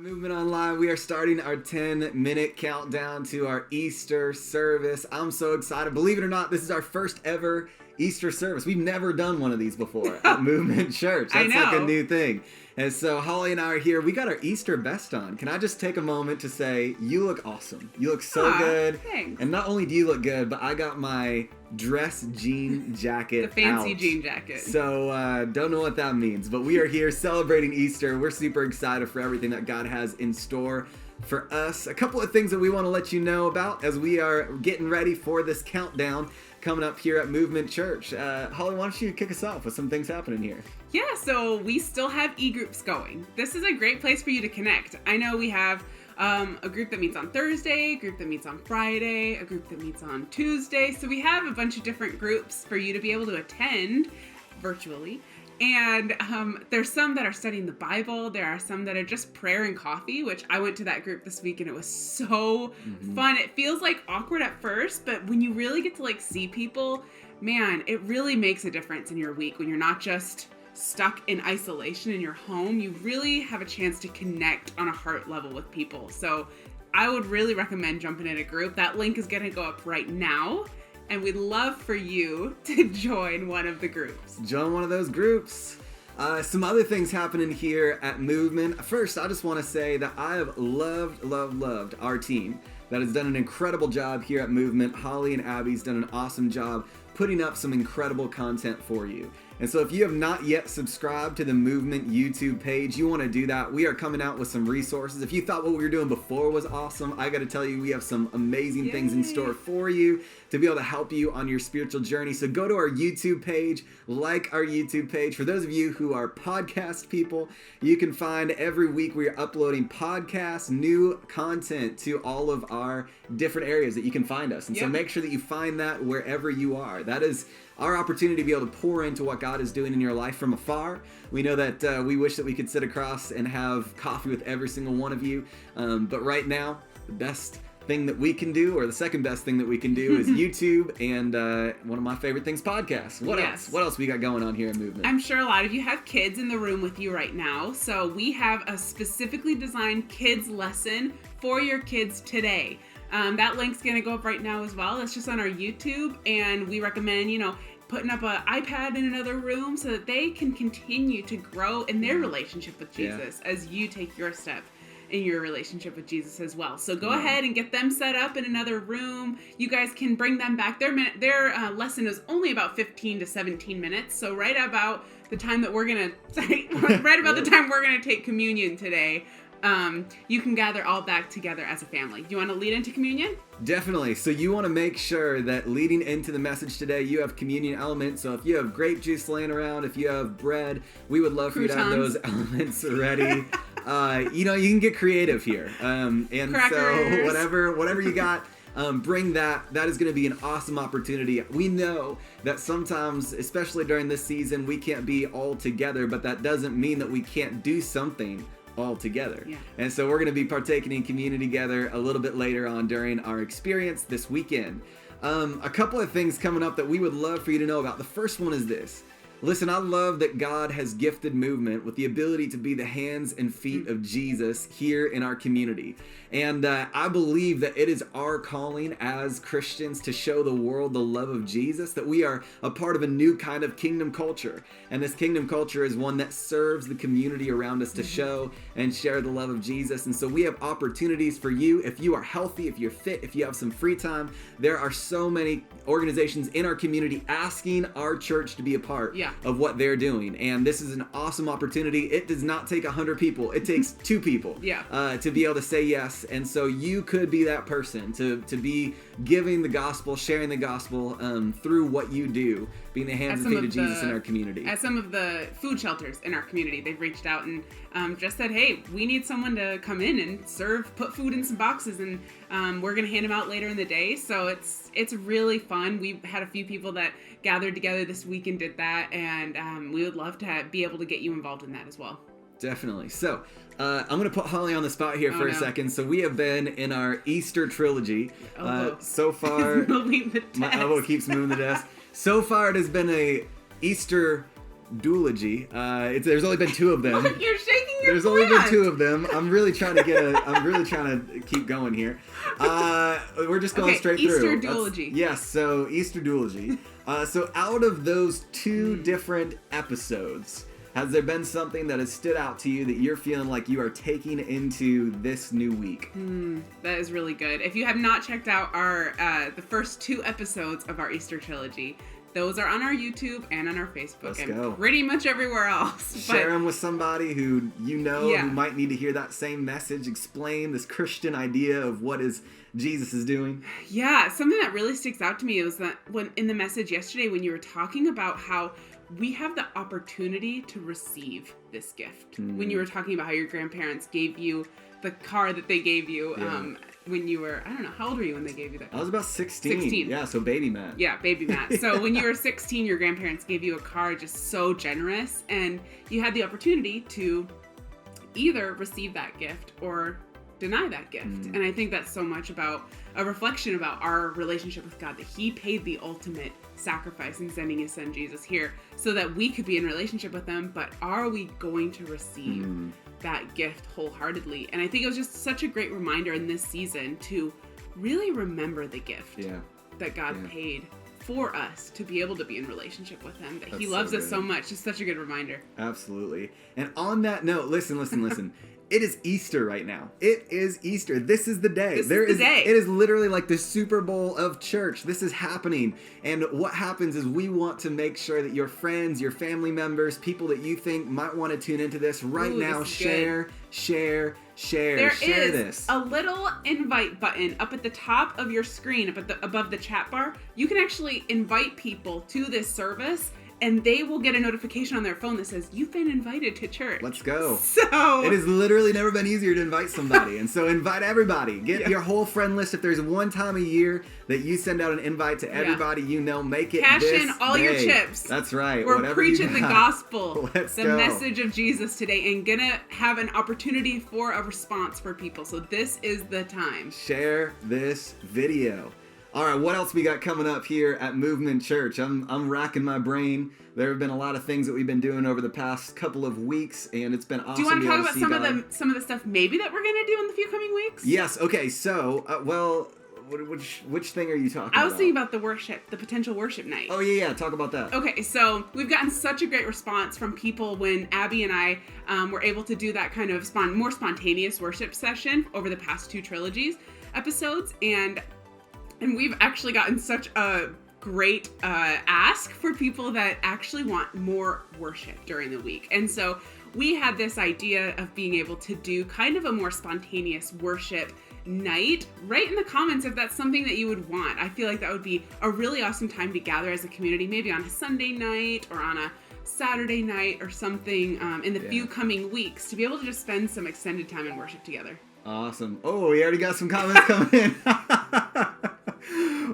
Movement Online, we are starting our 10-minute countdown to our Easter service. I'm so excited. Believe it or not, this is our first ever Easter service. We've never done one of these before at Movement Church. That's like a new thing. And so Holly and I are here. We got our Easter best on. Can I just take a moment to say, you look awesome. You look so good. Thanks. And not only do you look good, but I got my dress jean jacket The fancy out. jean jacket. So don't know what that means, but we are here celebrating Easter. We're super excited for everything that God has in store for us. A couple of things that we want to let you know about as we are getting ready for this countdown coming up here at Movement Church. Holly, why don't you kick us off with some things happening here? Yeah, so we still have e-groups going. This is a great place for you to connect. I know we have a group that meets on Thursday, a group that meets on Friday, a group that meets on Tuesday. So we have a bunch of different groups for you to be able to attend virtually. And there's some that are studying the Bible. There are some that are just prayer and coffee, which I went to that group this week and it was so fun. It feels like awkward at first, but when you really get to like see people, man, it really makes a difference in your week when you're not just stuck in isolation in your home. You really have a chance to connect on a heart level with people. So I would really recommend jumping in a group. That link is going to go up right now. And we'd love for you to join one of the groups. Join one of those groups. Some other things happening here at Movement. First, I just want to say that I have loved our team that has done an incredible job here at Movement. Holly and Abby's done an awesome job putting up some incredible content for you. And so if you have not yet subscribed to the Movement YouTube page, you want to do that. We are coming out with some resources. If you thought what we were doing before was awesome, I got to tell you, we have some amazing things in store for you to be able to help you on your spiritual journey. So go to our YouTube page, like our YouTube page. For those of you who are podcast people, you can find every week we are uploading podcasts, new content to all of our different areas that you can find us. And so make sure that you find that wherever you are. That is our opportunity to be able to pour into what God is doing in your life from afar. We know that we wish that we could sit across and have coffee with every single one of you. But right now, the best thing that we can do, or the second best thing that we can do, is YouTube and one of my favorite things, podcasts. What else? What else we got going on here in Movement? I'm sure a lot of you have kids in the room with you right now. So we have a specifically designed kids lesson for your kids today. That link's going to go up right now as well. It's just on our YouTube, and we recommend, putting up an iPad in another room so that they can continue to grow in their relationship with Jesus as you take your step in your relationship with Jesus as well. So go ahead and get them set up in another room. You guys can bring them back. Their lesson is only about 15 to 17 minutes. So right about the time that we're going to take communion today, you can gather all back together as a family. Do you want to lead into communion? Definitely. So you want to make sure that leading into the message today, you have communion elements. So if you have grape juice laying around, if you have bread, we would love for you to have those elements ready. You can get creative here. And Crackers. So whatever you got, bring that. That is going to be an awesome opportunity. We know that sometimes, especially during this season, we can't be all together, but that doesn't mean that we can't do something all together. Yeah. And so we're going to be partaking in communion together a little bit later on during our experience this weekend. A couple of things coming up that we would love for you to know about. The first one is this. Listen, I love that God has gifted Movement with the ability to be the hands and feet of Jesus here in our community. And I believe that it is our calling as Christians to show the world the love of Jesus, that we are a part of a new kind of kingdom culture. And this kingdom culture is one that serves the community around us to show and share the love of Jesus. And so we have opportunities for you. If you are healthy, if you're fit, if you have some free time, there are so many organizations in our community asking our church to be a part of what they're doing. And this is an awesome opportunity. It does not take 100 people. It takes 2 people to be able to say yes. And so you could be that person to be giving the gospel, sharing the gospel through what you do, being the hands and feet of Jesus in our community. At some of the food shelters in our community, they've reached out and just said, hey, we need someone to come in and serve, put food in some boxes, and we're going to hand them out later in the day. So it's really fun. We've had a few people that gathered together this week and did that, and we would love to be able to get you involved in that as well. Definitely. So I'm going to put Holly on the spot here for a second. So we have been in our Easter trilogy. So far, my elbow keeps moving the desk. So far, it has been a Easter duology. There's only been 2 of them. You're shaking There's only been 2 of them. I'm really trying to keep going here. We're just going straight through. Easter duology. Yes, so Easter duology. So out of those 2 different episodes, has there been something that has stood out to you that you're feeling like you are taking into this new week? That is really good. If you have not checked out our the first 2 episodes of our Easter trilogy, those are on our YouTube and on our Facebook pretty much everywhere else. Share them with somebody who who might need to hear that same message. Explain this Christian idea of what is Jesus is doing. Yeah, something that really sticks out to me was that when in the message yesterday when you were talking about how we have the opportunity to receive this gift. When you were talking about how your grandparents gave you the car that they gave you when you were, I don't know, how old were you when they gave you that car? I was about 16. Yeah, so baby Matt. Yeah, baby Matt. So when you were 16, your grandparents gave you a car just so generous, and you had the opportunity to either receive that gift or deny that gift. And I think that's so much about a reflection about our relationship with God, that he paid the ultimate sacrifice in sending his son Jesus here so that we could be in relationship with him, but are we going to receive that gift wholeheartedly? And I think it was just such a great reminder in this season to really remember the gift that God paid for us to be able to be in relationship with him, that he loves us so much. It's such a good reminder. Absolutely. And on that note, listen. It is Easter right now. It is Easter. This is the day. This is the day. It is literally like the Super Bowl of church. This is happening. And what happens is we want to make sure that your friends, your family members, people that you think might want to tune into this now, share There is this. a little invite button up at the top of your screen, above the chat bar. You can actually invite people to this service, and they will get a notification on their phone that says, you've been invited to church. Let's go. So it has literally never been easier to invite somebody. And so invite everybody. Get your whole friend list. If there's one time a year that you send out an invite to everybody you know, make it Cash this in all day. your chips. That's right. We're preaching the gospel, the message of Jesus today, and gonna have an opportunity for a response for people. So this is the time. Share this video. All right, what else we got coming up here at Movement Church? I'm racking my brain. There have been a lot of things that we've been doing over the past couple of weeks, and it's been awesome. Do you want to talk about some of the stuff maybe that we're gonna do in the few coming weeks? Yes. Okay. So, which thing are you talking about? I was thinking about the potential worship night. Oh yeah. Talk about that. Okay, so we've gotten such a great response from people when Abby and I were able to do that kind of more spontaneous worship session over the past 2 trilogies episodes, and we've actually gotten such a great ask for people that actually want more worship during the week. And so we had this idea of being able to do kind of a more spontaneous worship night. Write in the comments if that's something that you would want. I feel like that would be a really awesome time to gather as a community, maybe on a Sunday night or on a Saturday night or something in the few coming weeks, to be able to just spend some extended time in worship together. Awesome. Oh, we already got some comments coming in.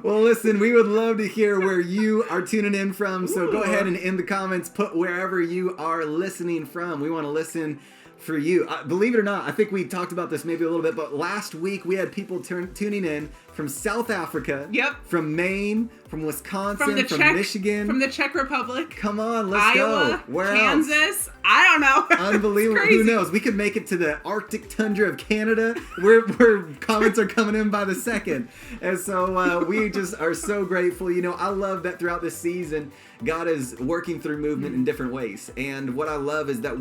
Well, listen, we would love to hear where you are tuning in from. So go ahead and in the comments, put wherever you are listening from. We want to listen for you. Believe it or not, I think we talked about this maybe a little bit, but last week we had people tuning in from South Africa, from Maine, from Wisconsin, from Michigan, from the Czech Republic. Come on, let's Iowa, go. Where Kansas, else? I don't know. Unbelievable. Who knows? We could make it to the Arctic tundra of Canada, where comments are coming in by the second. And so we just are so grateful. You know, I love that throughout this season, God is working through movement in different ways. And what I love is that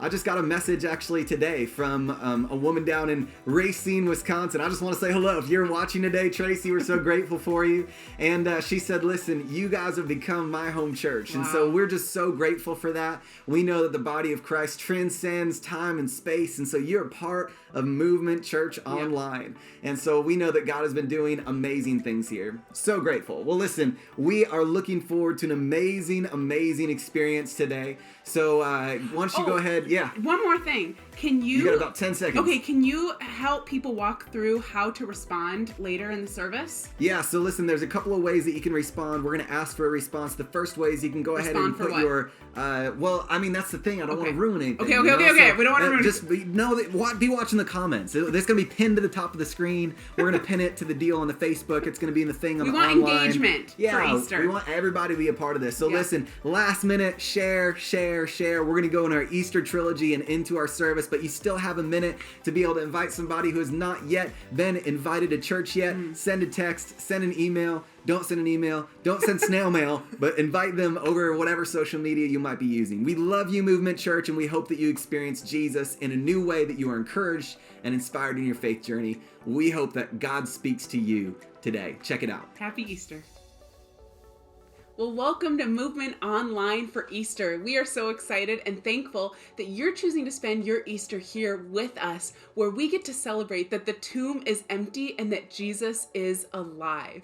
I just got a message actually today from a woman down in Racine, Wisconsin. I just want to say hello. If you're watching today, Tracy, we're so grateful for you. And she said, listen, you guys have become my home church. Wow. And so we're just so grateful for that. We know that the body of Christ transcends time and space. And so you're a part of Movement Church Online. And so we know that God has been doing amazing things here. So grateful. Well, listen, we are looking forward to an amazing experience today. So why don't you go ahead? Yeah. One more thing. Can you? You got about 10 seconds. Okay, can you help people walk through how to respond later in the service? Yeah, so listen, there's a couple of ways that you can respond. We're going to ask for a response. The first way is you can go ahead and put your, well, I mean, that's the thing. I don't want to ruin anything. Okay. We don't want to ruin Just know that, be watching the comments. This is going to be pinned to the top of the screen. We're going to pin it to the deal on the Facebook. It's going to be in the thing on the online. We want engagement for Easter. We want everybody to be a part of this. So listen, last minute, share. We're going to go in our Easter trilogy and into our service, but you still have a minute to be able to invite somebody who has not yet been invited to church yet. Send a text, send an email. Don't send an email. Don't send snail mail, but invite them over whatever social media you might be using. We love you, Movement Church, and we hope that you experience Jesus in a new way, that you are encouraged and inspired in your faith journey. We hope that God speaks to you today. Check it out. Happy Easter. Well, welcome to Movement Online for Easter. We are so excited and thankful that you're choosing to spend your Easter here with us, where we get to celebrate that the tomb is empty and that Jesus is alive.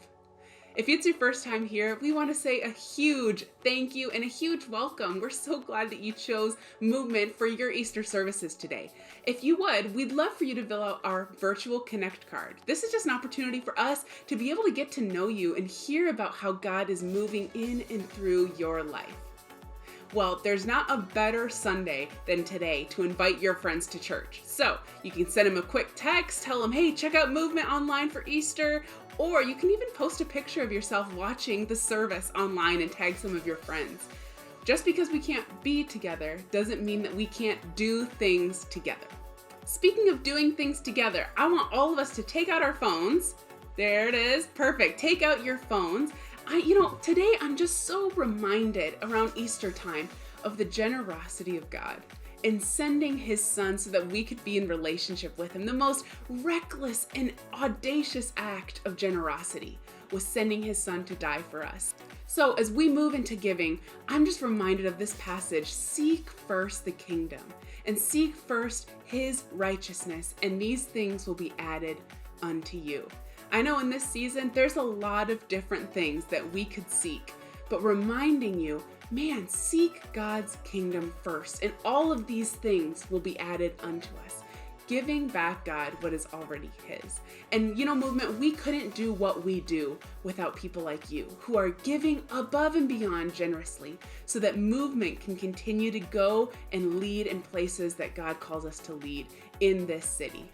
If it's your first time here, we want to say a huge thank you and a huge welcome. We're so glad that you chose Movement for your Easter services today. If you would, we'd love for you to fill out our virtual Connect card. This is just an opportunity for us to be able to get to know you and hear about how God is moving in and through your life. Well, there's not a better Sunday than today to invite your friends to church. So you can send them a quick text, tell them, hey, check out Movement Online for Easter, or you can even post a picture of yourself watching the service online and tag some of your friends. Just because we can't be together doesn't mean that we can't do things together. Speaking of doing things together, I want all of us to take out our phones. There it is. Perfect. Take out your phones. Today I'm just so reminded around Easter time of the generosity of God in sending his son so that we could be in relationship with him. The most reckless and audacious act of generosity was sending his son to die for us. So as we move into giving, I'm just reminded of this passage: seek first the kingdom and seek first his righteousness, and these things will be added unto you. I know in this season, there's a lot of different things that we could seek, but reminding you, man, seek God's kingdom first, and all of these things will be added unto us. Giving back God what is already his. And Movement, we couldn't do what we do without people like you who are giving above and beyond generously so that Movement can continue to go and lead in places that God calls us to lead in this city.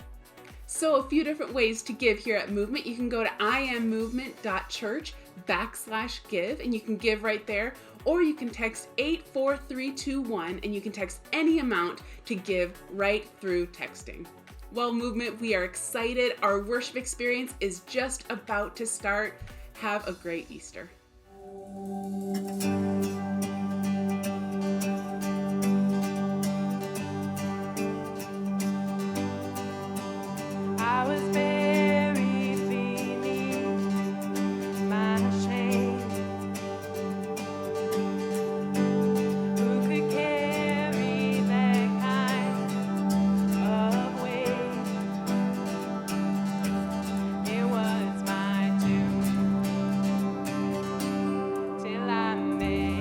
So a few different ways to give here at Movement. You can go to iammovement.church/give and you can give right there, or you can text 84321 and you can text any amount to give right through texting. Well, Movement, we are excited. Our worship experience is just about to start. Have a great Easter. I was buried beneath my shame. Who could carry that kind of weight? It was my doom till I met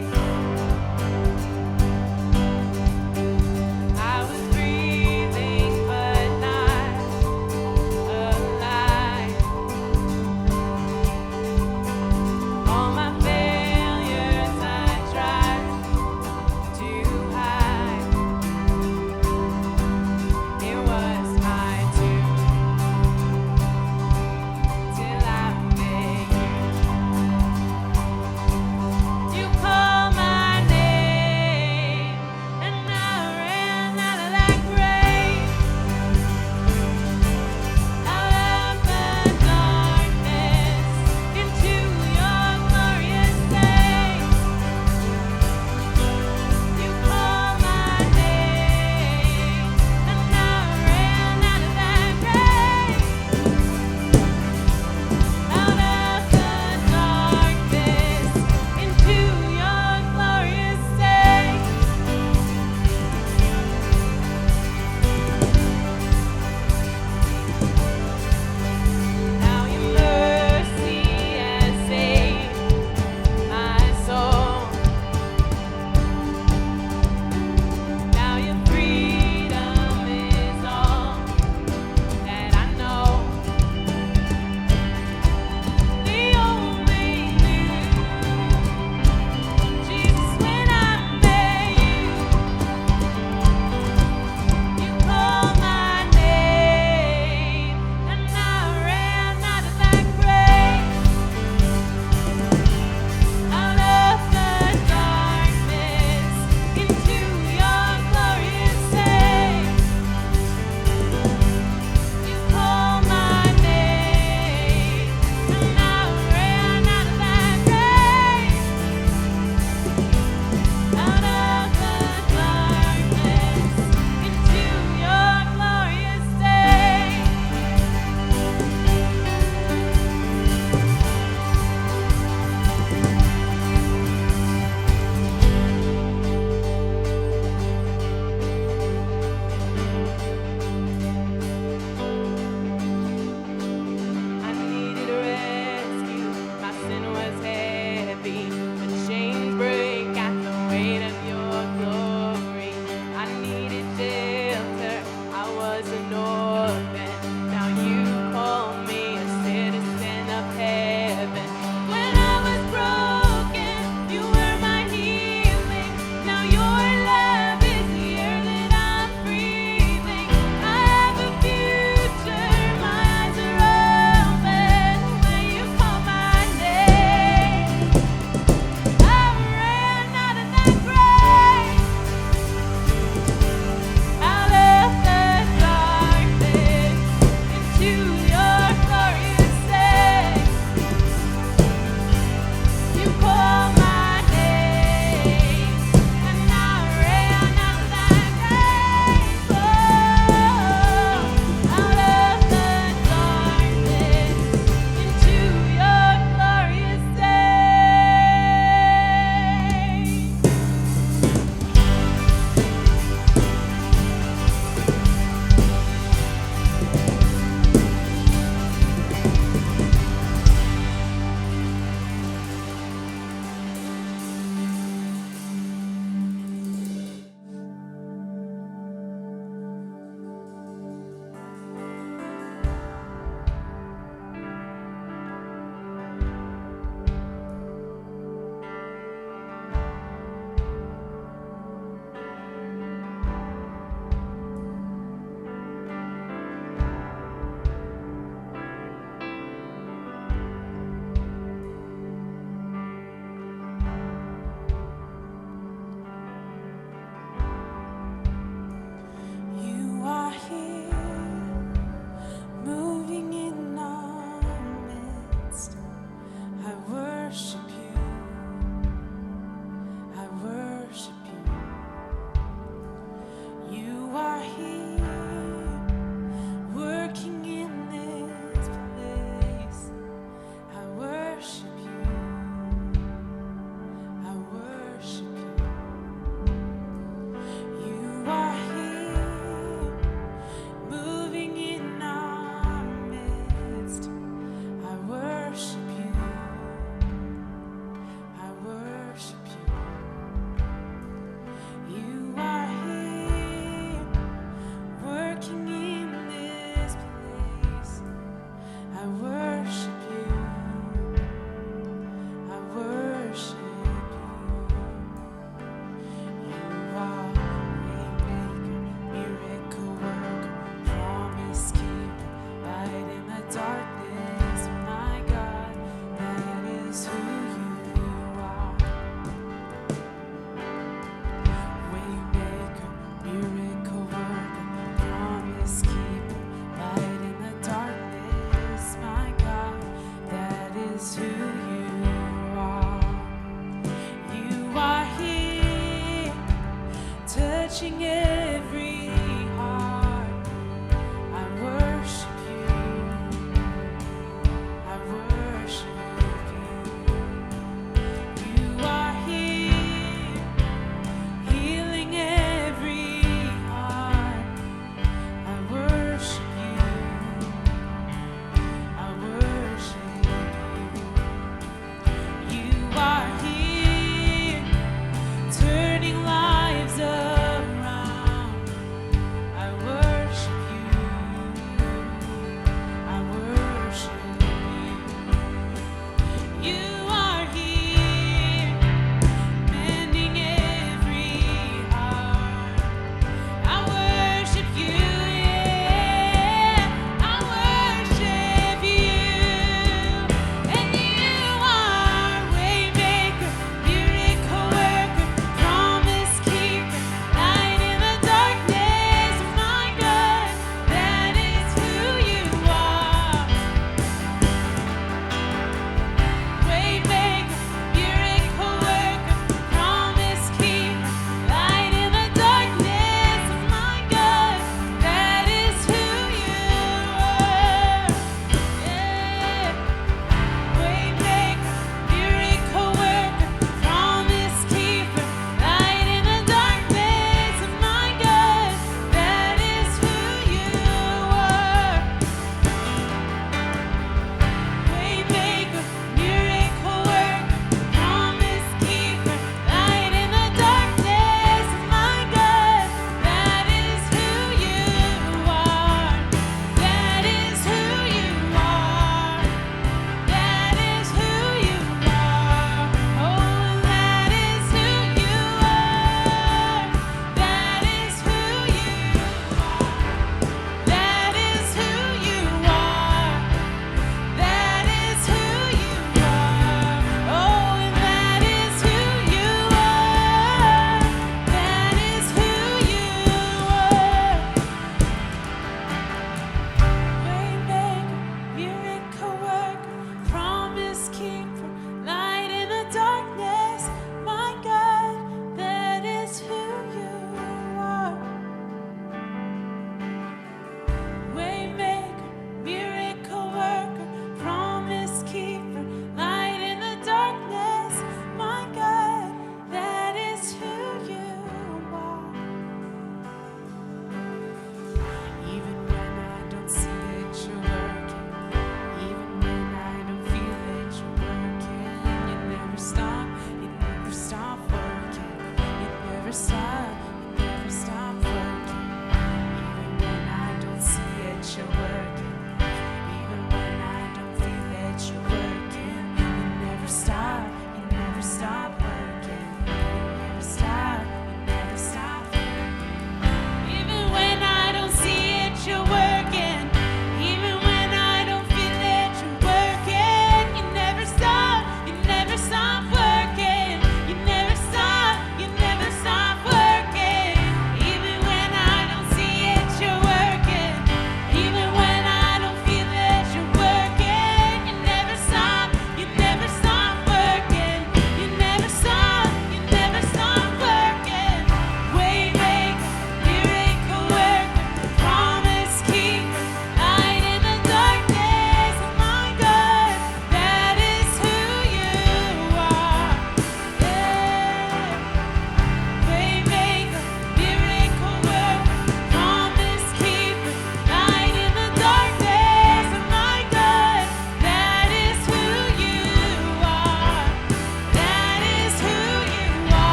orphan. Now you call me a citizen of heaven. When I was broken, you were my healing. Now your love is here that I'm breathing. I have a future, my eyes are open when you call my name. I ran out of that grave, out of the darkness.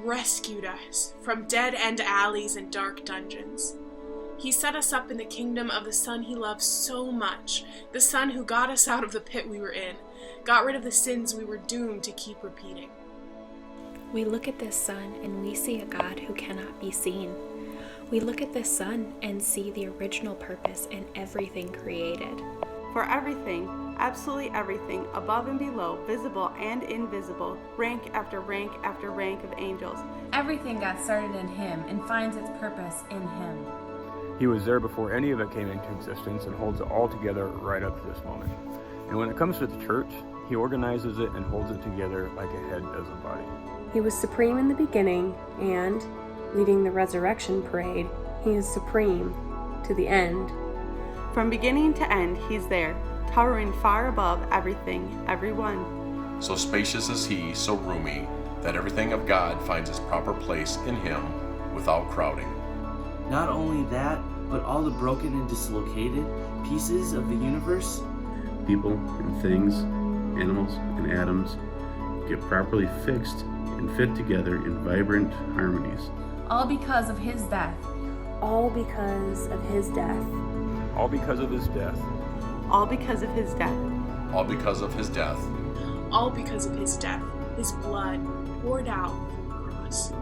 rescued us from dead-end alleys and dark dungeons. He set us up in the kingdom of the Son he loves so much, the Son who got us out of the pit we were in, got rid of the sins we were doomed to keep repeating. We look at this Son and we see a God who cannot be seen. We look at this Son and see the original purpose in everything created. For everything, absolutely everything, above and below, visible and invisible, rank after rank after rank of angels. Everything got started in him and finds its purpose in him. He was there before any of it came into existence and holds it all together right up to this moment. And when it comes to the church, he organizes it and holds it together like a head does a body. He was supreme in the beginning, and, leading the resurrection parade, he is supreme to the end. From beginning to end, he's there, towering far above everything, everyone. So spacious is he, so roomy, that everything of God finds its proper place in him without crowding. Not only that, but all the broken and dislocated pieces of the universe, people and things, animals and atoms, get properly fixed and fit together in vibrant harmonies. All because of his death. All because of his death. All because of his death. All because of his death. All because of his death. All because of his death, his blood poured out from the cross.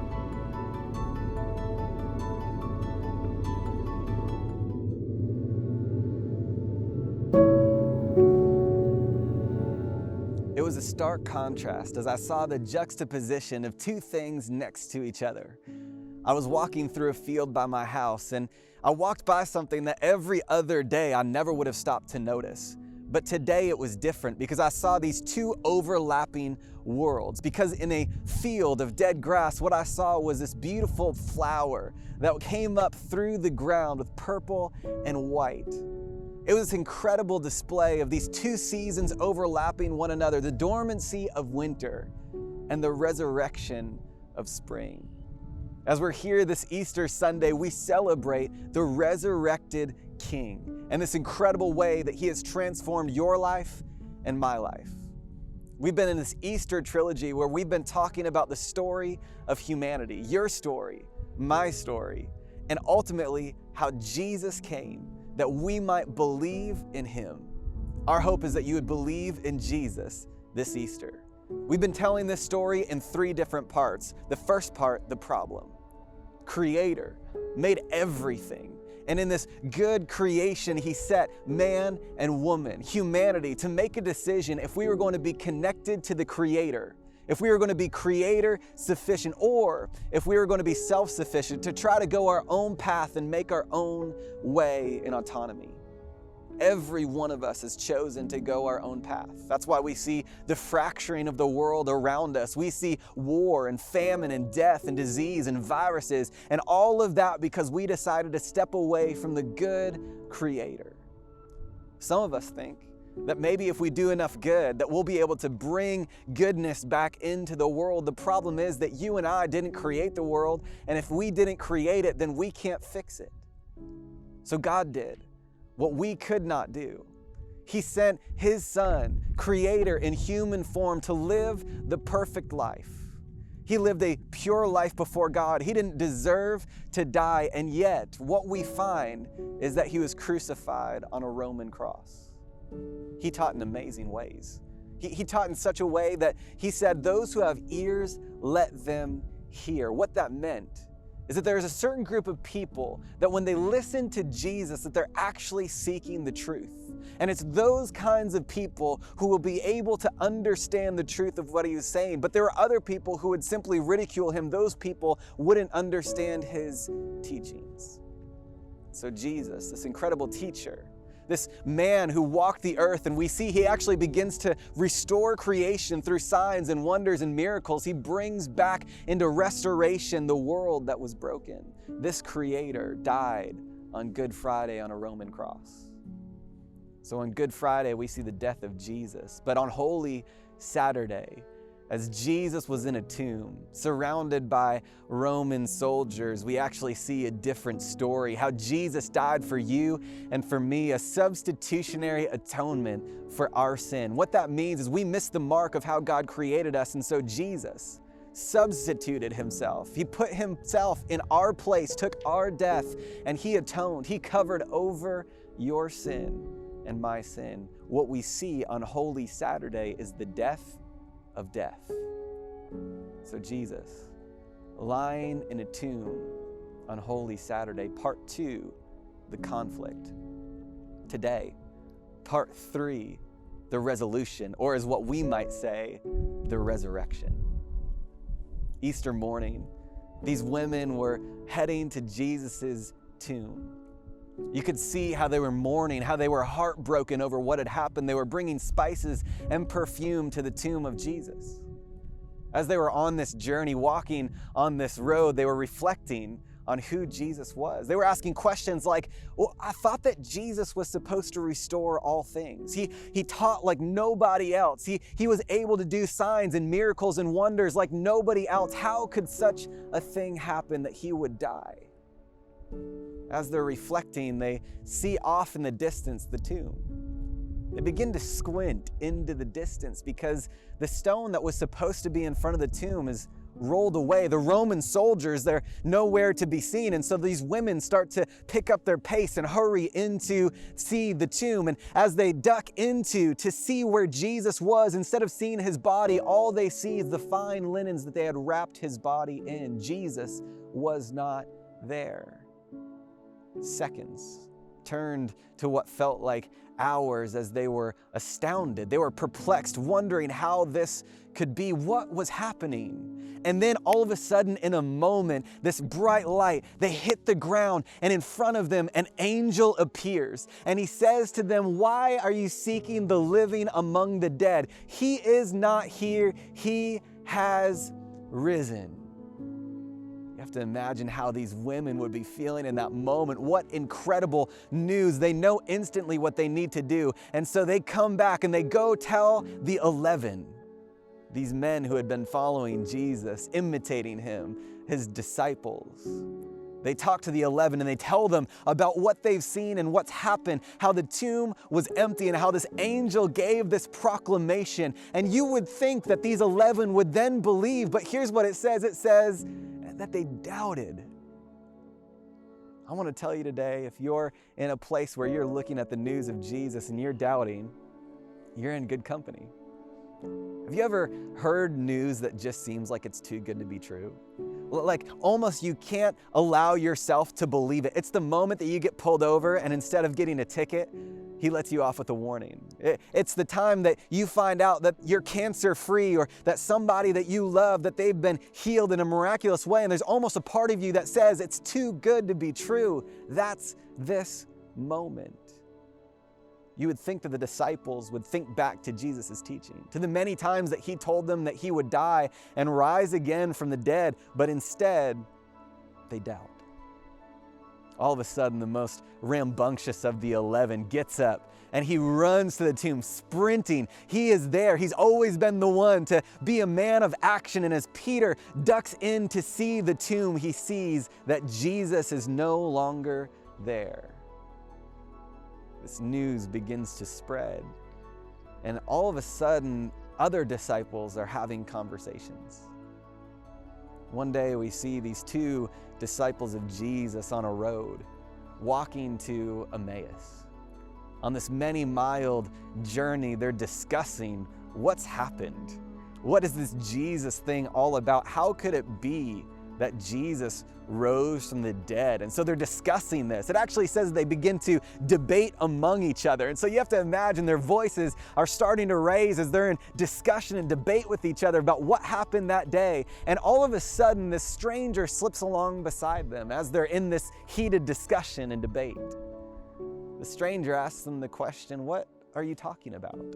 It was a stark contrast as I saw the juxtaposition of two things next to each other. I was walking through a field by my house, and I walked by something that every other day I never would have stopped to notice. But today it was different because I saw these two overlapping worlds. Because in a field of dead grass, what I saw was this beautiful flower that came up through the ground with purple and white. It was this incredible display of these two seasons overlapping one another, the dormancy of winter and the resurrection of spring. As we're here this Easter Sunday, we celebrate the resurrected King and this incredible way that he has transformed your life and my life. We've been in this Easter trilogy where we've been talking about the story of humanity, your story, my story, and ultimately how Jesus came that we might believe in him. Our hope is that you would believe in Jesus this Easter. We've been telling this story in three different parts. The first part, the problem. Creator made everything. And in this good creation, he set man and woman, humanity, to make a decision if we were going to be connected to the Creator, if we were going to be creator sufficient, or if we were going to be self-sufficient, to try to go our own path and make our own way in autonomy. Every one of us has chosen to go our own path. That's why we see the fracturing of the world around us. We see war and famine and death and disease and viruses, and all of that because we decided to step away from the good Creator. Some of us think that maybe if we do enough good, that we'll be able to bring goodness back into the world. The problem is that you and I didn't create the world, and if we didn't create it, then we can't fix it. So God did what we could not do. He sent his Son, Creator in human form, to live the perfect life. He lived a pure life before God. He didn't deserve to die, and yet what we find is that he was crucified on a Roman cross. He taught in amazing ways. He taught in such a way that he said, "Those who have ears, let them hear." What that meant is that there's a certain group of people that when they listen to Jesus, that they're actually seeking the truth. And it's those kinds of people who will be able to understand the truth of what he was saying. But there are other people who would simply ridicule him. Those people wouldn't understand his teachings. So Jesus, this incredible teacher, this man who walked the earth, and we see he actually begins to restore creation through signs and wonders and miracles. He brings back into restoration the world that was broken. This Creator died on Good Friday on a Roman cross. So on Good Friday, we see the death of Jesus. But on Holy Saturday, as Jesus was in a tomb, surrounded by Roman soldiers, we actually see a different story. How Jesus died for you and for me, a substitutionary atonement for our sin. What that means is we miss the mark of how God created us, and so Jesus substituted himself. He put himself in our place, took our death, and he atoned. He covered over your sin and my sin. What we see on Holy Saturday is the death of death. So Jesus, lying in a tomb on Holy Saturday, part 2, the conflict. Today, part 3, the resolution, or as what we might say, the resurrection. Easter morning, these women were heading to Jesus's tomb. You could see how they were mourning, how they were heartbroken over what had happened. They were bringing spices and perfume to the tomb of Jesus. As they were on this journey, walking on this road, they were reflecting on who Jesus was. They were asking questions like, well, I thought that Jesus was supposed to restore all things. He taught like nobody else. He was able to do signs and miracles and wonders like nobody else. How could such a thing happen that he would die? As they're reflecting, they see off in the distance the tomb. They begin to squint into the distance because the stone that was supposed to be in front of the tomb is rolled away. The Roman soldiers, they're nowhere to be seen. And so these women start to pick up their pace and hurry in to see the tomb. And as they duck into to see where Jesus was, instead of seeing his body, all they see is the fine linens that they had wrapped his body in. Jesus was not there. Seconds turned to what felt like hours as they were astounded. They were perplexed, wondering how this could be, what was happening. And then all of a sudden, in a moment, this bright light, they hit the ground, and in front of them, an angel appears. And he says to them, "Why are you seeking the living among the dead? He is not here. He has risen." You have to imagine how these women would be feeling in that moment. What incredible news. They know instantly what they need to do. And so they come back and they go tell the 11, these men who had been following Jesus, imitating him, his disciples. They talk to the 11 and they tell them about what they've seen and what's happened, how the tomb was empty and how this angel gave this proclamation. And you would think that these 11 would then believe, but here's what it says. It says that they doubted. I want to tell you today, if you're in a place where you're looking at the news of Jesus and you're doubting, you're in good company. Have you ever heard news that just seems like it's too good to be true? Like almost you can't allow yourself to believe it. It's the moment that you get pulled over and instead of getting a ticket, he lets you off with a warning. It's the time that you find out that you're cancer-free or that somebody that you love, that they've been healed in a miraculous way, and there's almost a part of you that says it's too good to be true. That's this moment. You would think that the disciples would think back to Jesus' teaching, to the many times that he told them that he would die and rise again from the dead, but instead, they doubt. All of a sudden, the most rambunctious of the 11 gets up and he runs to the tomb, sprinting. He is there. He's always been the one to be a man of action. And as Peter ducks in to see the tomb, he sees that Jesus is no longer there. This news begins to spread. And all of a sudden, other disciples are having conversations. One day we see these 2 disciples of Jesus on a road, walking to Emmaus. On this many-miled journey, they're discussing what's happened. What is this Jesus thing all about? How could it be that Jesus rose from the dead? And so they're discussing this. It actually says they begin to debate among each other. And so you have to imagine their voices are starting to raise as they're in discussion and debate with each other about what happened that day. And all of a sudden, this stranger slips along beside them as they're in this heated discussion and debate. The stranger asks them the question, "What are you talking about?"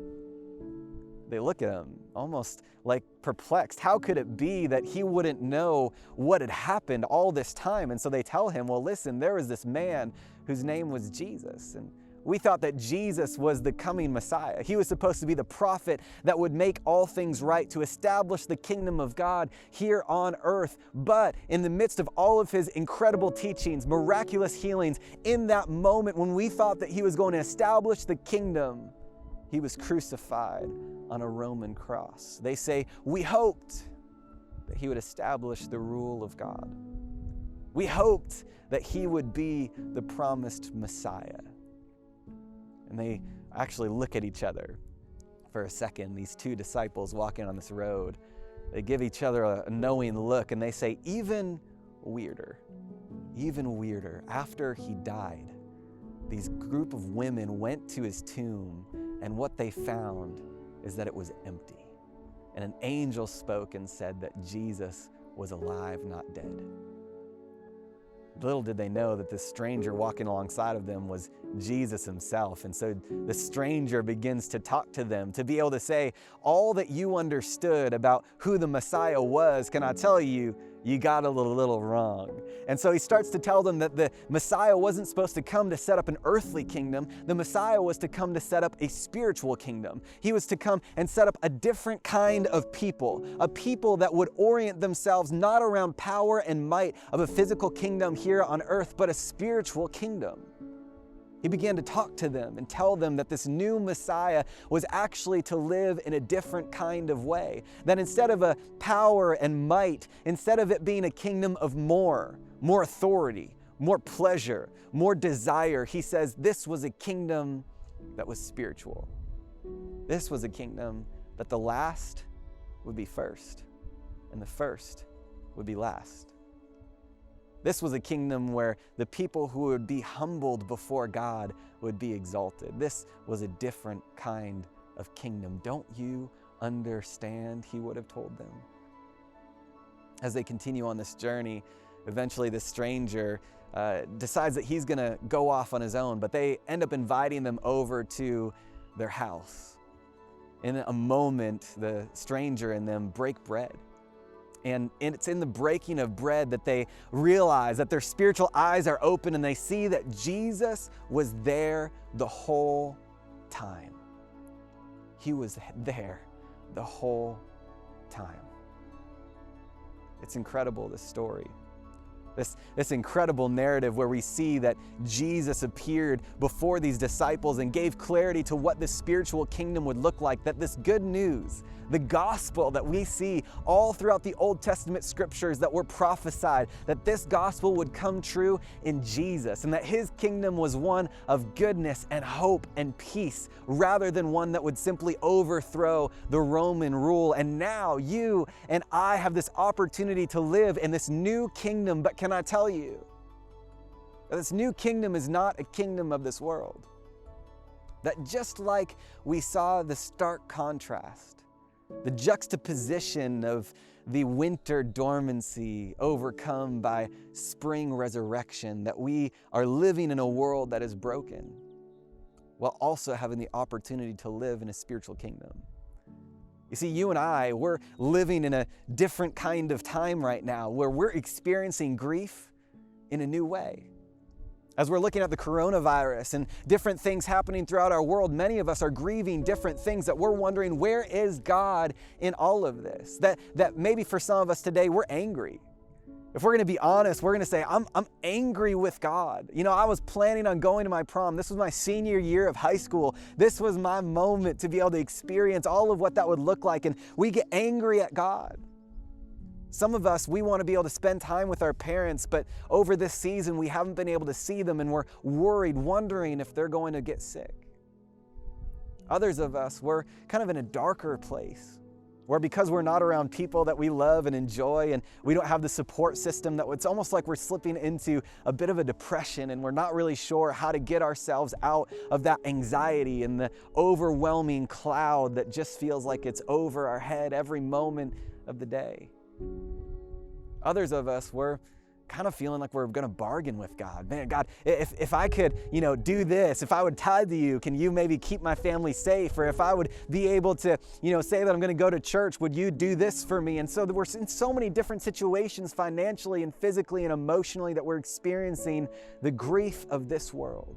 They look at him almost like perplexed. How could it be that he wouldn't know what had happened all this time? And so they tell him, "Well, listen, there was this man whose name was Jesus. And we thought that Jesus was the coming Messiah. He was supposed to be the prophet that would make all things right, to establish the kingdom of God here on earth. But in the midst of all of his incredible teachings, miraculous healings, in that moment when we thought that he was going to establish the kingdom, he was crucified on a Roman cross." They say, "We hoped that he would establish the rule of God. We hoped that he would be the promised Messiah. And they actually look at each other for a second, these two disciples walking on this road. They give each other a knowing look and they say, even weirder, after he died, these group of women went to his tomb, and what they found is that it was empty. And an angel spoke and said that Jesus was alive, not dead. Little did they know that this stranger walking alongside of them was Jesus himself. And so the stranger begins to talk to them, to be able to say, all that you understood about who the Messiah was, can I tell you, you got a little wrong. And so he starts to tell them that the Messiah wasn't supposed to come to set up an earthly kingdom. The Messiah was to come to set up a spiritual kingdom. He was to come and set up a different kind of people, a people that would orient themselves not around power and might of a physical kingdom here on earth, but a spiritual kingdom. He began to talk to them and tell them that this new Messiah was actually to live in a different kind of way. That instead of a power and might, instead of it being a kingdom of more authority, more pleasure, more desire, he says this was a kingdom that was spiritual. This was a kingdom that the last would be first and the first would be last. This was a kingdom where the people who would be humbled before God would be exalted. This was a different kind of kingdom. Don't you understand? He would have told them. As they continue on this journey, eventually the stranger decides that he's going to go off on his own, but they end up inviting them over to their house. In a moment, the stranger and them break bread. And it's in the breaking of bread that they realize that their spiritual eyes are open and they see that Jesus was there the whole time. He was there the whole time. It's incredible, this story. This incredible narrative where we see that Jesus appeared before these disciples and gave clarity to what the spiritual kingdom would look like, that this good news, the gospel that we see all throughout the Old Testament scriptures that were prophesied, that this gospel would come true in Jesus and that his kingdom was one of goodness and hope and peace rather than one that would simply overthrow the Roman rule. And now you and I have this opportunity to live in this new kingdom, but can I tell you that this new kingdom is not a kingdom of this world? That just like we saw the stark contrast, the juxtaposition of the winter dormancy overcome by spring resurrection, that we are living in a world that is broken while also having the opportunity to live in a spiritual kingdom. You see, you and I, we're living in a different kind of time right now where we're experiencing grief in a new way. As we're looking at the coronavirus and different things happening throughout our world, many of us are grieving different things that we're wondering, where is God in all of this? That maybe for some of us today, we're angry. If we're going to be honest, we're going to say, I'm angry with God. You know, I was planning on going to my prom. This was my senior year of high school. This was my moment to be able to experience all of what that would look like. And we get angry at God. Some of us, we want to be able to spend time with our parents, but over this season, we haven't been able to see them and we're worried, wondering if they're going to get sick. Others of us, we're kind of in a darker place where because we're not around people that we love and enjoy and we don't have the support system, that it's almost like we're slipping into a bit of a depression and we're not really sure how to get ourselves out of that anxiety and the overwhelming cloud that just feels like it's over our head every moment of the day. Others of us, we're kind of feeling like we're going to bargain with God. Man, God, if I could, do this, if I would tithe to you, can you maybe keep my family safe? Or if I would be able to, say that I'm going to go to church, would you do this for me? And so we're in so many different situations financially and physically and emotionally that we're experiencing the grief of this world.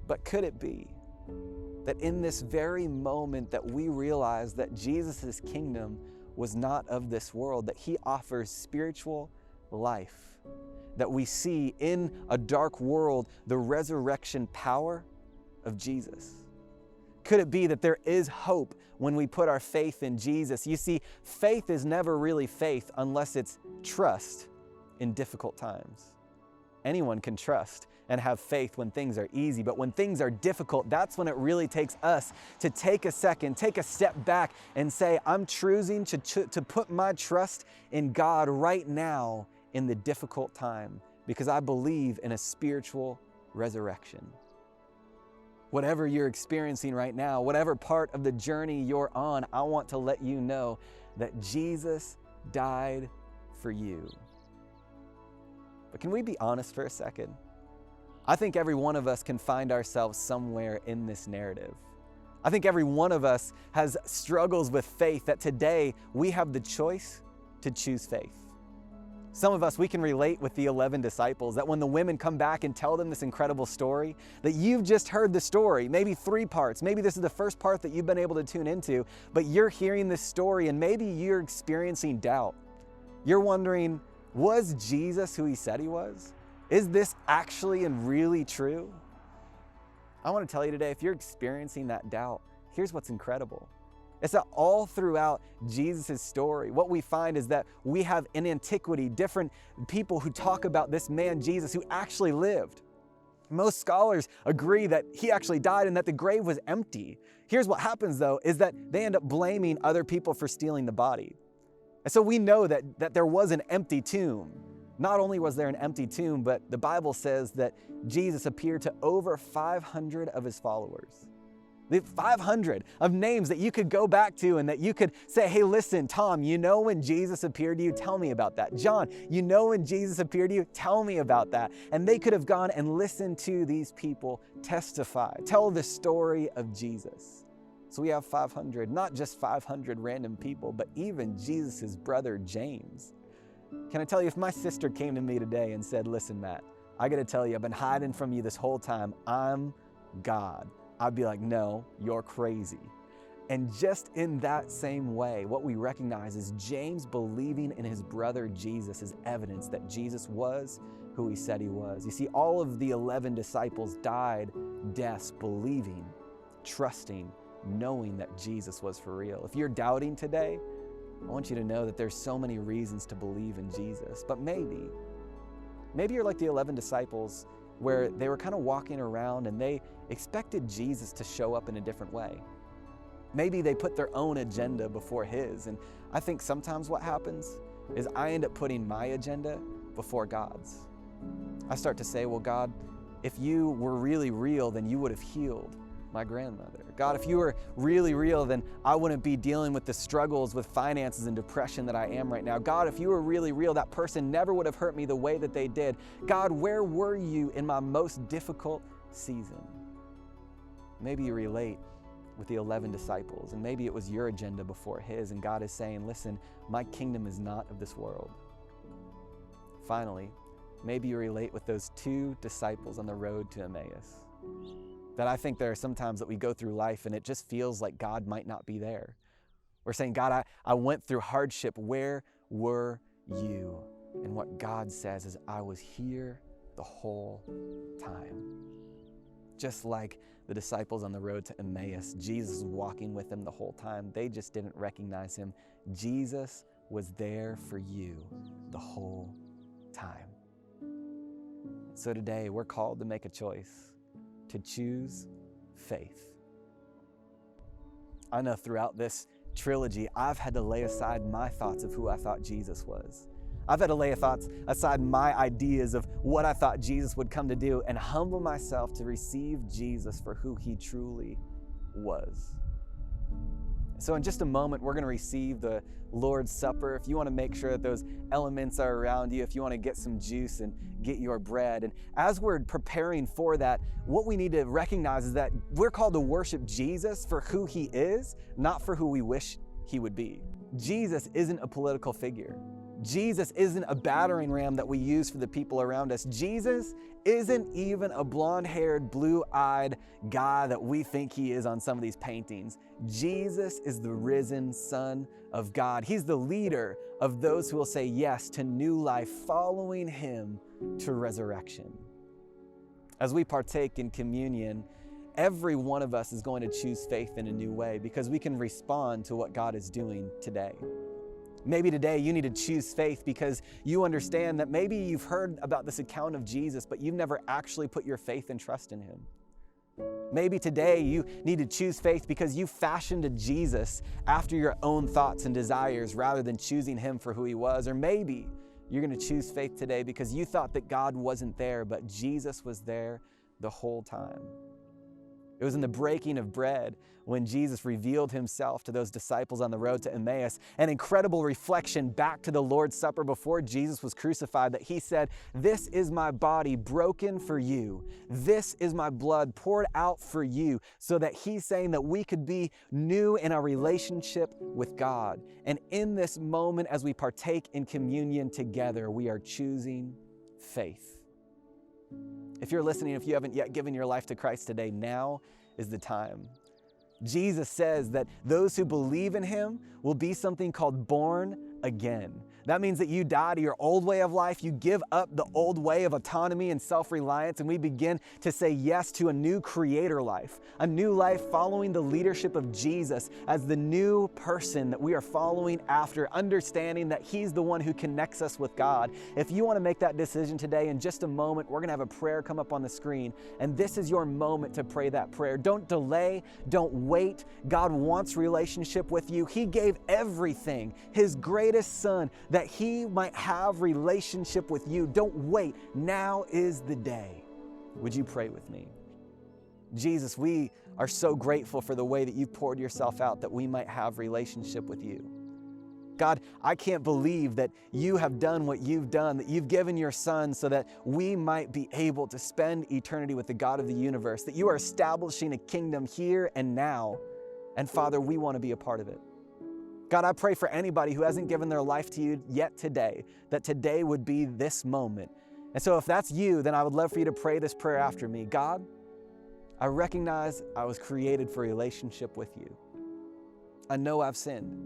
But could it be that in this very moment that we realize that Jesus' kingdom was not of this world, that he offers spiritual life, that we see in a dark world the resurrection power of Jesus? Could it be that there is hope when we put our faith in Jesus? You see, faith is never really faith unless it's trust in difficult times. Anyone can trust and have faith when things are easy, but when things are difficult, that's when it really takes us to take a second, take a step back and say, I'm choosing to put my trust in God right now in the difficult time, because I believe in a spiritual resurrection. Whatever you're experiencing right now, whatever part of the journey you're on, I want to let you know that Jesus died for you. But can we be honest for a second? I think every one of us can find ourselves somewhere in this narrative. I think every one of us has struggles with faith, that today we have the choice to choose faith. Some of us, we can relate with the 11 disciples, that when the women come back and tell them this incredible story, that you've just heard the story, maybe 3 parts, maybe this is the first part that you've been able to tune into, but you're hearing this story and maybe you're experiencing doubt. You're wondering, was Jesus who he said he was? Is this actually and really true? I want to tell you today, if you're experiencing that doubt, here's what's incredible. It's that all throughout Jesus' story, what we find is that we have in antiquity different people who talk about this man Jesus who actually lived. Most scholars agree that he actually died and that the grave was empty. Here's what happens though, is that they end up blaming other people for stealing the body. And so we know that there was an empty tomb. Not only was there an empty tomb, but the Bible says that Jesus appeared to over 500 of his followers. The 500 of names that you could go back to and that you could say, hey, listen, Tom, you know when Jesus appeared to you? Tell me about that. John, you know when Jesus appeared to you? Tell me about that. And they could have gone and listened to these people testify, tell the story of Jesus. So we have 500, not just 500 random people, but even Jesus' brother, James. Can I tell you, if my sister came to me today and said, listen, Matt, I gotta tell you, I've been hiding from you this whole time. I'm God. I'd be like, no, you're crazy. And just in that same way, what we recognize is James believing in his brother Jesus is evidence that Jesus was who he said he was. You see, all of the 11 disciples died deaths believing, trusting, knowing that Jesus was for real. If you're doubting today, I want you to know that there's so many reasons to believe in Jesus. But maybe you're like the 11 disciples where they were kind of walking around and they expected Jesus to show up in a different way. Maybe they put their own agenda before his. And I think sometimes what happens is I end up putting my agenda before God's. I start to say, well, God, if you were really real, then you would have healed my grandmother. God, if you were really real, then I wouldn't be dealing with the struggles with finances and depression that I am right now. God, if you were really real, that person never would have hurt me the way that they did. God, where were you in my most difficult season? Maybe you relate with the 11 disciples, and maybe it was your agenda before his, and God is saying, listen, my kingdom is not of this world. Finally, maybe you relate with those 2 disciples on the road to Emmaus. That I think there are some times that we go through life and it just feels like God might not be there. We're saying, God, I went through hardship. Where were you? And what God says is, I was here the whole time. Just like the disciples on the road to Emmaus, Jesus was walking with them the whole time. They just didn't recognize him. Jesus was there for you the whole time. So today we're called to make a choice, to choose faith. I know throughout this trilogy, I've had to lay aside my thoughts of who I thought Jesus was. I've had to lay aside my ideas of what I thought Jesus would come to do and humble myself to receive Jesus for who he truly was. So in just a moment, we're going to receive the Lord's Supper. If you want to make sure that those elements are around you, if you want to get some juice and get your bread. And as we're preparing for that, what we need to recognize is that we're called to worship Jesus for who he is, not for who we wish he would be. Jesus isn't a political figure. Jesus isn't a battering ram that we use for the people around us. Jesus isn't even a blonde-haired, blue-eyed guy that we think he is on some of these paintings. Jesus is the risen Son of God. He's the leader of those who will say yes to new life, following him to resurrection. As we partake in communion, every one of us is going to choose faith in a new way because we can respond to what God is doing today. Maybe today you need to choose faith because you understand that maybe you've heard about this account of Jesus, but you've never actually put your faith and trust in him. Maybe today you need to choose faith because you fashioned a Jesus after your own thoughts and desires rather than choosing him for who he was. Or maybe you're going to choose faith today because you thought that God wasn't there, but Jesus was there the whole time. It was in the breaking of bread when Jesus revealed himself to those disciples on the road to Emmaus, an incredible reflection back to the Lord's Supper before Jesus was crucified, that he said, "This is my body broken for you. This is my blood poured out for you," so that he's saying that we could be new in our relationship with God. And in this moment, as we partake in communion together, we are choosing faith. If you're listening, if you haven't yet given your life to Christ today, now is the time. Jesus says that those who believe in him will be something called born again. That means that you die to your old way of life, you give up the old way of autonomy and self-reliance, and we begin to say yes to a new creator life, a new life following the leadership of Jesus as the new person that we are following after, understanding that he's the one who connects us with God. If you want to make that decision today, in just a moment, we're going to have a prayer come up on the screen, and this is your moment to pray that prayer. Don't delay, don't wait. God wants relationship with you. He gave everything, his greatest son, that he might have relationship with you. Don't wait. Now is the day. Would you pray with me? Jesus, we are so grateful for the way that you've poured yourself out that we might have relationship with you. God, I can't believe that you have done what you've done, that you've given your son so that we might be able to spend eternity with the God of the universe, that you are establishing a kingdom here and now. And Father, we want to be a part of it. God, I pray for anybody who hasn't given their life to you yet today, that today would be this moment. And so if that's you, then I would love for you to pray this prayer after me. God, I recognize I was created for a relationship with you. I know I've sinned,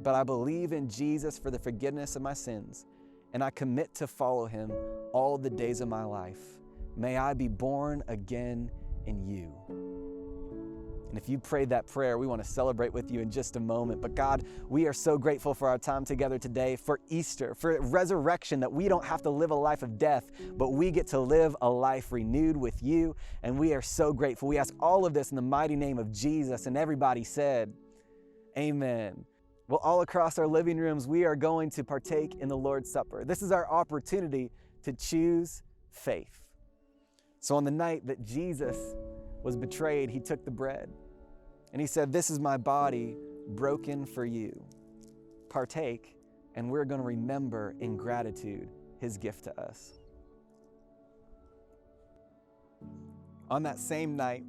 but I believe in Jesus for the forgiveness of my sins, and I commit to follow him all the days of my life. May I be born again in you. And if you prayed that prayer, we want to celebrate with you in just a moment. But God, we are so grateful for our time together today, for Easter, for resurrection, that we don't have to live a life of death, but we get to live a life renewed with you. And we are so grateful. We ask all of this in the mighty name of Jesus. And everybody said, amen. Well, all across our living rooms, we are going to partake in the Lord's Supper. This is our opportunity to choose faith. So on the night that Jesus was betrayed, he took the bread and he said, "This is my body broken for you. Partake," and we're going to remember in gratitude his gift to us. On that same night,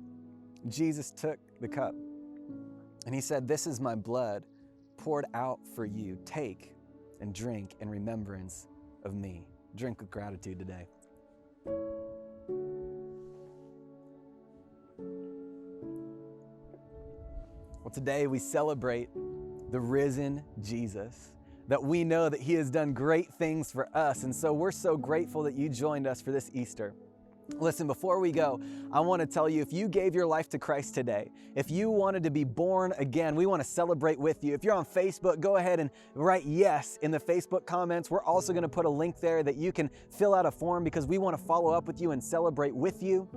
Jesus took the cup and he said, "This is my blood poured out for you. Take and drink in remembrance of me." Drink with gratitude today. Well, today we celebrate the risen Jesus, that we know that he has done great things for us. And so we're so grateful that you joined us for this Easter. Listen, before we go, I want to tell you, if you gave your life to Christ today, if you wanted to be born again, we want to celebrate with you. If you're on Facebook, go ahead and write yes in the Facebook comments. We're also going to put a link there that you can fill out a form because we want to follow up with you and celebrate with you.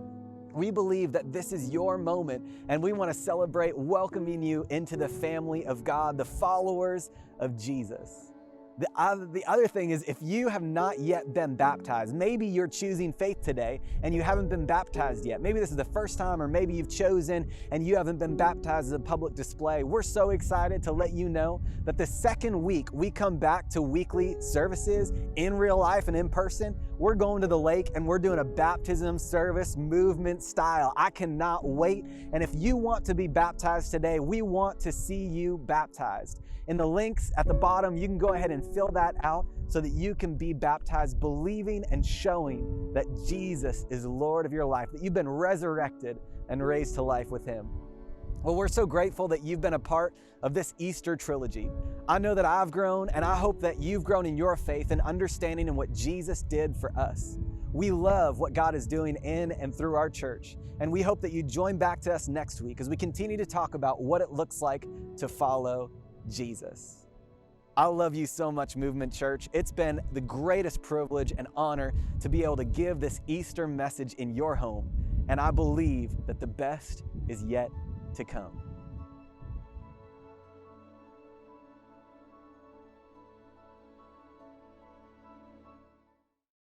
We believe that this is your moment, and we want to celebrate welcoming you into the family of God, the followers of Jesus. The other thing is, if you have not yet been baptized, maybe you're choosing faith today and you haven't been baptized yet. Maybe this is the first time, or maybe you've chosen and you haven't been baptized as a public display. We're so excited to let you know that the second week we come back to weekly services in real life and in person, we're going to the lake and we're doing a baptism service movement style. I cannot wait. And if you want to be baptized today, we want to see you baptized. In the links at the bottom, you can go ahead and fill that out so that you can be baptized, believing and showing that Jesus is Lord of your life, that you've been resurrected and raised to life with him. Well, we're so grateful that you've been a part of this Easter trilogy. I know that I've grown, and I hope that you've grown in your faith and understanding in what Jesus did for us. We love what God is doing in and through our church, and we hope that you join back to us next week as we continue to talk about what it looks like to follow Jesus. I love you so much, Movement Church. It's been the greatest privilege and honor to be able to give this Easter message in your home, and I believe that the best is yet to come.